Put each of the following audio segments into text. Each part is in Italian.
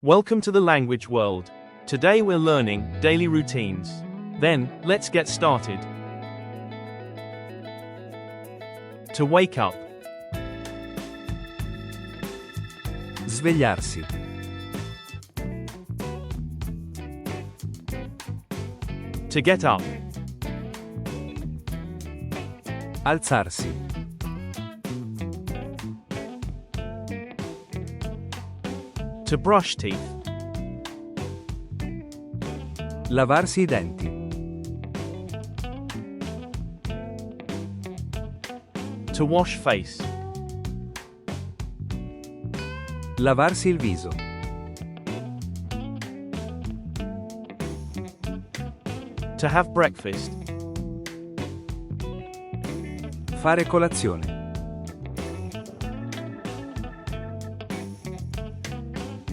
Welcome to the language world. Today we're learning daily routines. Then, let's get started. To wake up. Svegliarsi. To get up. Alzarsi. To brush teeth. Lavarsi i denti. To wash face. Lavarsi il viso. To have breakfast. Fare colazione.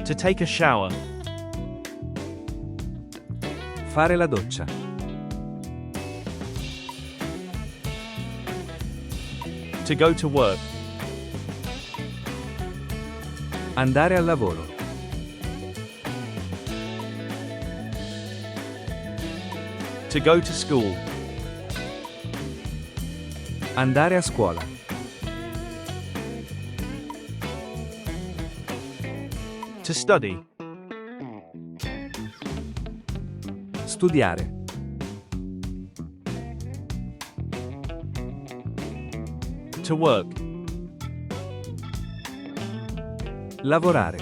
To take a shower. Fare la doccia. To go to work. Andare al lavoro. To go to school. Andare a scuola. To study. Studiare. To work. Lavorare.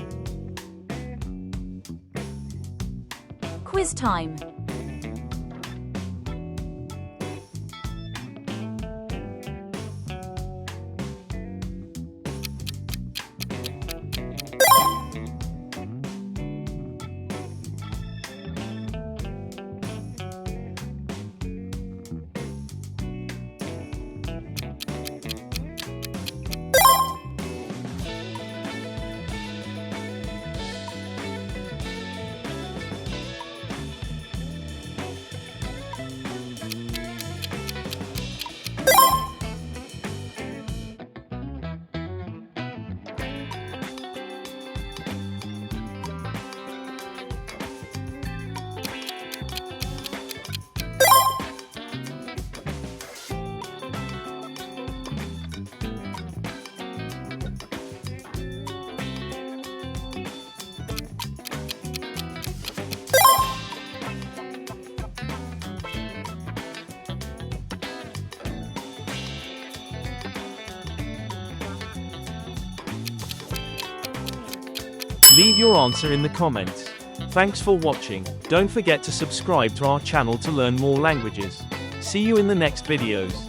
Quiz time. Leave your answer in the comments. Thanks for watching. Don't forget to subscribe to our channel to learn more languages. See you in the next videos.